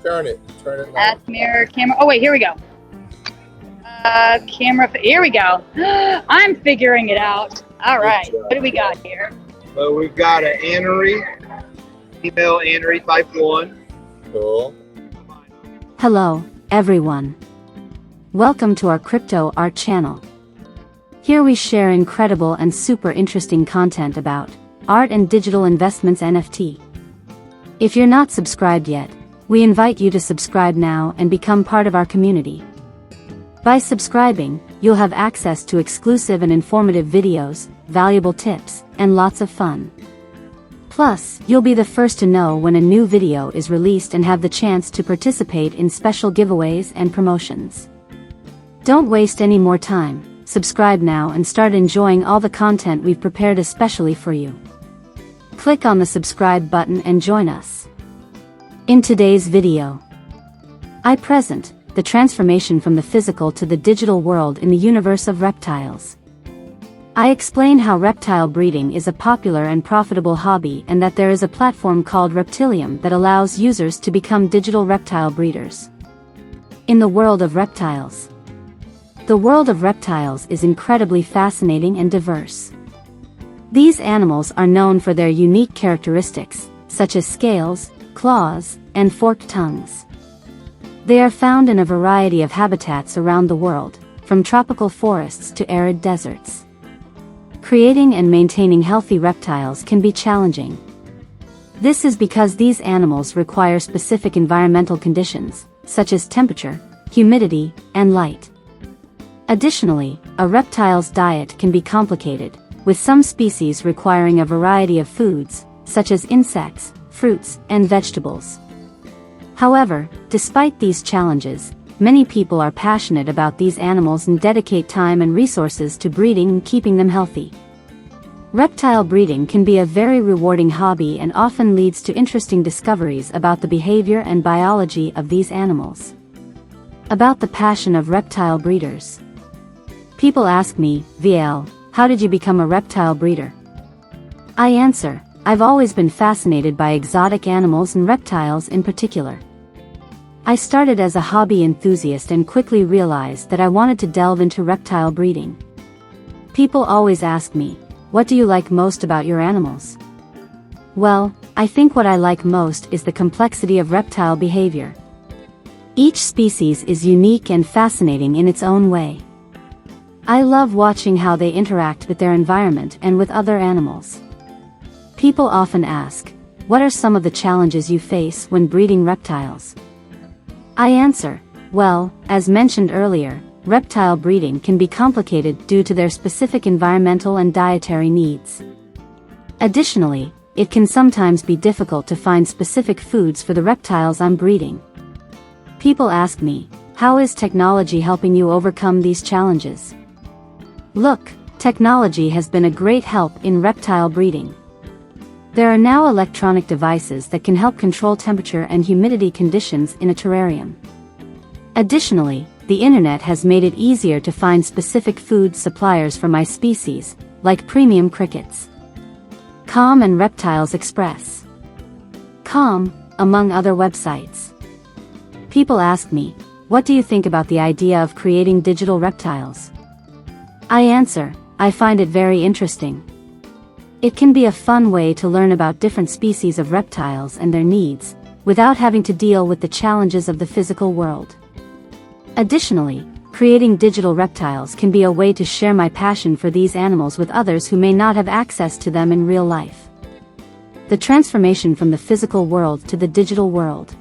Turn it. Turn it now. At mirror camera. Oh wait, here we go. Camera. Here we go. I'm figuring it out. All Good right. What job. do we got here? So we've got an anery, female anery type 1. Cool. Hello, everyone. Welcome to our crypto art channel. Here we share incredible and super interesting content about art and digital investments NFT. If you're not subscribed yet, we invite you to subscribe now and become part of our community. By subscribing, you'll have access to exclusive and informative videos, valuable tips, and lots of fun. Plus, you'll be the first to know when a new video is released and have the chance to participate in special giveaways and promotions. Don't waste any more time, subscribe now and start enjoying all the content we've prepared especially for you. Click on the subscribe button and join us. In today's video, I present the transformation from the physical to the digital world in the universe of reptiles. I explain how reptile breeding is a popular and profitable hobby and that there is a platform called Reptilium that allows users to become digital reptile breeders. In the world of reptiles. The world of reptiles is incredibly fascinating and diverse. These animals are known for their unique characteristics, such as scales, claws, and forked tongues. They are found in a variety of habitats around the world, from tropical forests to arid deserts. Creating and maintaining healthy reptiles can be challenging. This is because these animals require specific environmental conditions, such as temperature, humidity, and light. Additionally, a reptile's diet can be complicated, with some species requiring a variety of foods, such as insects, fruits, and vegetables. However, despite these challenges, many people are passionate about these animals and dedicate time and resources to breeding and keeping them healthy. Reptile breeding can be a very rewarding hobby and often leads to interesting discoveries about the behavior and biology of these animals. About the passion of reptile breeders. People ask me, VL, how did you become a reptile breeder? I answer, I've always been fascinated by exotic animals and reptiles in particular. I started as a hobby enthusiast and quickly realized that I wanted to delve into reptile breeding. People always ask me, what do you like most about your animals? Well, I think what I like most is the complexity of reptile behavior. Each species is unique and fascinating in its own way. I love watching how they interact with their environment and with other animals. People often ask, what are some of the challenges you face when breeding reptiles? I answer, well, as mentioned earlier, reptile breeding can be complicated due to their specific environmental and dietary needs. Additionally, it can sometimes be difficult to find specific foods for the reptiles I'm breeding. People ask me, how is technology helping you overcome these challenges? Look, technology has been a great help in reptile breeding. There are now electronic devices that can help control temperature and humidity conditions in a terrarium. Additionally, the internet has made it easier to find specific food suppliers for my species, like premium crickets. Com and Reptiles Express. Com, among other websites. People ask me, what do you think about the idea of creating digital reptiles? I answer, I find it very interesting. It can be a fun way to learn about different species of reptiles and their needs, without having to deal with the challenges of the physical world. Additionally, creating digital reptiles can be a way to share my passion for these animals with others who may not have access to them in real life. The transformation from the physical world to the digital world.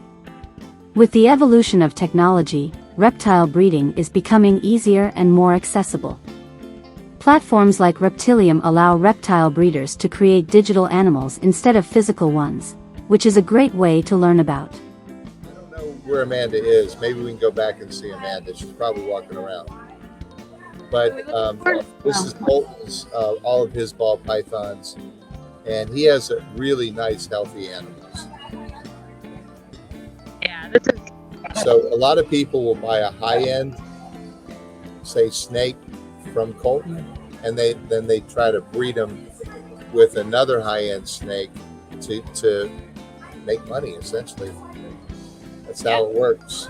With the evolution of technology, reptile breeding is becoming easier and more accessible. Platforms like Reptilium allow reptile breeders to create digital animals instead of physical ones, which is a great way to learn about. I don't know where Amanda is. Maybe we can go back and see Amanda. She's probably walking around. But this is Bolton's, all of his ball pythons, and he has a really nice, healthy animals. Yeah, this is. So a lot of people will buy a high-end, say, snake from Colton, and then they try to breed them with another high-end snake to make money, essentially. That's how it works.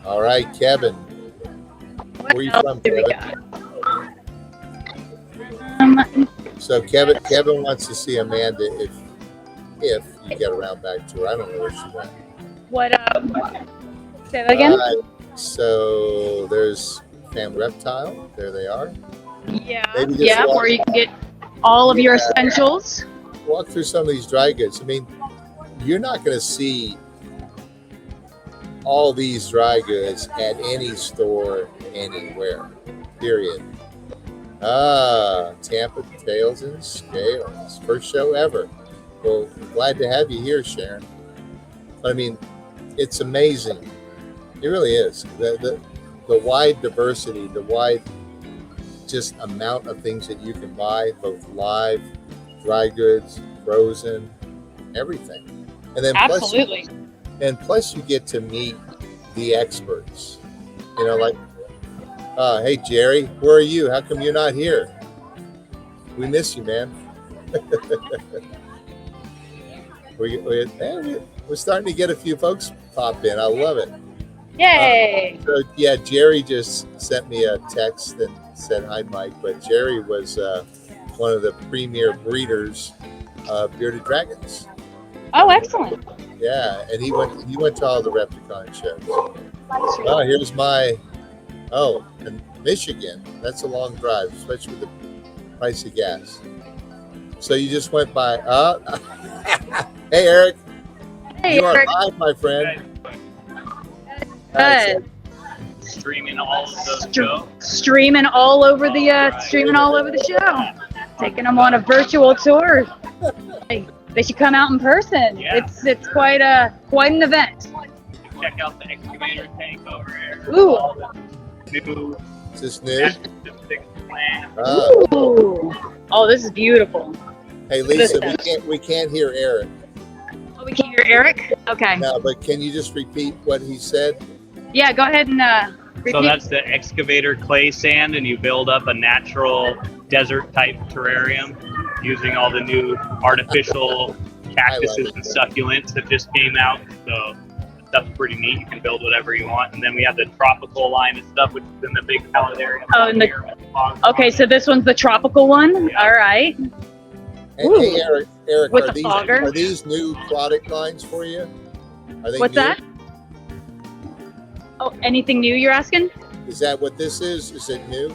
All right, Kevin. Where are you from, Kevin? So Kevin wants to see Amanda if you get around back to her. I don't know where she went. What say that again? So there's Fam Reptile. There they are. Yeah. Maybe just Yeah, walk- where you can get all of your essentials. Walk through some of these dry goods. I mean, you're not going to see all these dry goods at any store anywhere. Period. Tampa Tails and Scales. First show ever. Well, glad to have you here, Sharon. But I mean, it's amazing. It really is. The wide diversity, the wide just amount of things that you can buy, both live, dry goods, frozen, everything. And then Absolutely. plus you get to meet the experts. You know, like, hey Jerry, where are you? How come you're not here? We miss you, man. We're starting to get a few folks pop in. I love it. Yay! So yeah, Jerry just sent me a text and said hi, Mike. But Jerry was one of the premier breeders of bearded dragons. Oh, excellent. Yeah, and he went to all the Repticon shows. Oh, here's my in Michigan. That's a long drive, especially with the price of gas. So you just went by. Hey Eric. Hey, You Eric. are live, my friend. Good. Streaming all of the show. Streaming all over the show. Taking them on a virtual tour. They should come out in person. Yeah. It's quite an event. Check out the excavator tank over here. Ooh. All the new Is this new? statistics plan. Ooh. Oh, this is beautiful. Hey Lisa, we can't hear Eric. Oh, we can hear Eric? Okay. No, but can you just repeat what he said? Yeah, go ahead and repeat. So that's the excavator clay sand, and you build up a natural desert type terrarium using all the new artificial cactuses and succulents that just came out. So that stuff's pretty neat. You can build whatever you want. And then we have the tropical line of stuff, which is in the big pallet area. Oh, and okay, so this one's the tropical one. Yeah. All right. Hey Eric, With are the fogger? are these new product lines for you? Are they What's new? that? Oh, anything new you're asking? Is that what this is? Is it new?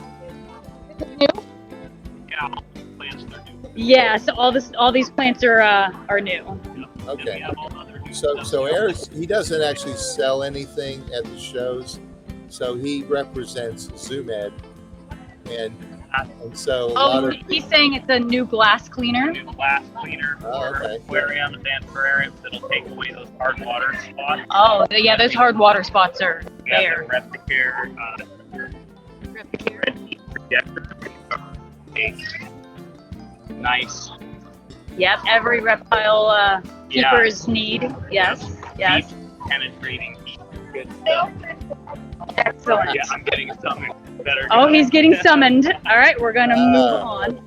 Yeah, plants are new. Yeah, so all these plants are new. And we Okay. have all other new So stuff. Eric, he doesn't actually sell anything at the shows. So he represents ZoomEd, and so a lot Oh, of he's saying it's a new glass cleaner. New glass cleaner for okay. aquariums and terrariums that'll take away those hard water spots. Oh, yeah, those hard water spots are We have there. the Repticare red heat projector. Nice. Yep, every reptile Yeah. keeper's need. Yes, yes. Deep penetrating heat. Good stuff. Excellent. Yeah, I'm getting something better. Oh, he's getting summoned. All right, we're gonna move on.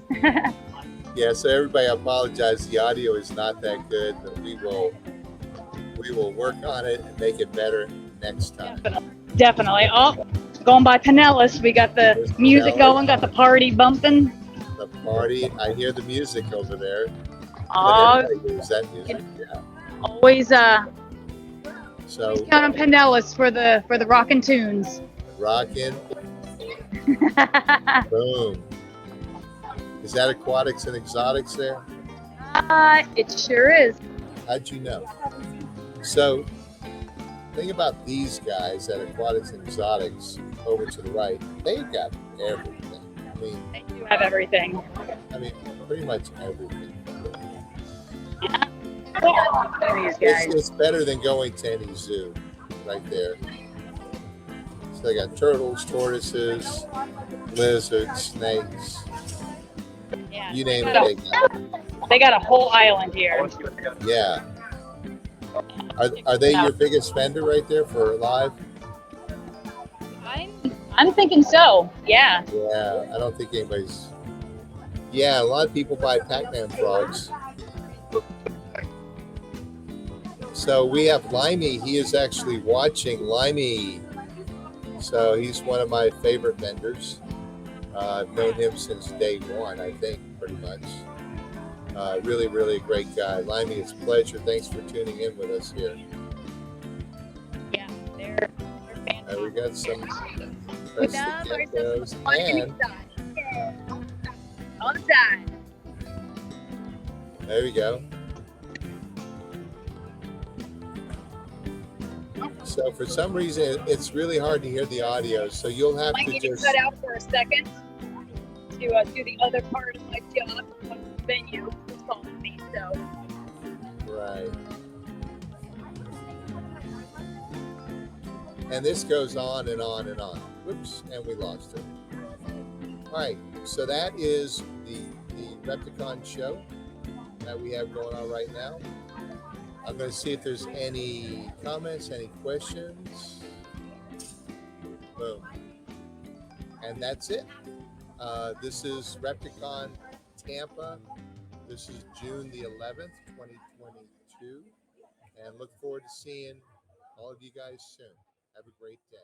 Yeah, so everybody, I apologize. The audio is not that good, but we will work on it and make it better next time. Definitely. Oh, going by Pinellas, we got the There's music Pinellas. going, got the party bumping. The party, I hear the music over there. Oh, Everybody hears that music. Yeah. always So count on Pinellas for the rockin' tunes. rockin', boom. Is that aquatics and exotics there? It sure is. How'd you know? So, think about these guys at Aquatics and Exotics over to the right. They've got everything. They do have everything. Pretty much everything. Look at these guys. It's better than going to any zoo, right there. So they got turtles, tortoises, lizards, snakes. Yeah, You name it, they got it. they got a whole island here. Yeah. Are they your biggest vendor right there for live? I'm thinking so. Yeah. Yeah, I don't think anybody's. Yeah, a lot of people buy Pac-Man frogs. So we have Limey. He is actually watching. Limey. So he's one of my favorite vendors. I've known him since day one, I think, pretty much. Really, really a great guy. Limey, it's a pleasure. Thanks for tuning in with us here. Yeah, they're fantastic. We got some With them, Prestigos on and the side. there we go. So for some reason, it's really hard to hear the audio. So you'll have Might to need to just cut out for a second to do the other part of my job. The venue is calling me, so. right. And this goes on and on and on. Whoops, and we lost it. All right, so that is the Repticon show that we have going on right now. I'm going to see if there's any comments, any questions. Boom. And that's it. This is Repticon Tampa. This is June the 11th, 2022. And look forward to seeing all of you guys soon. Have a great day.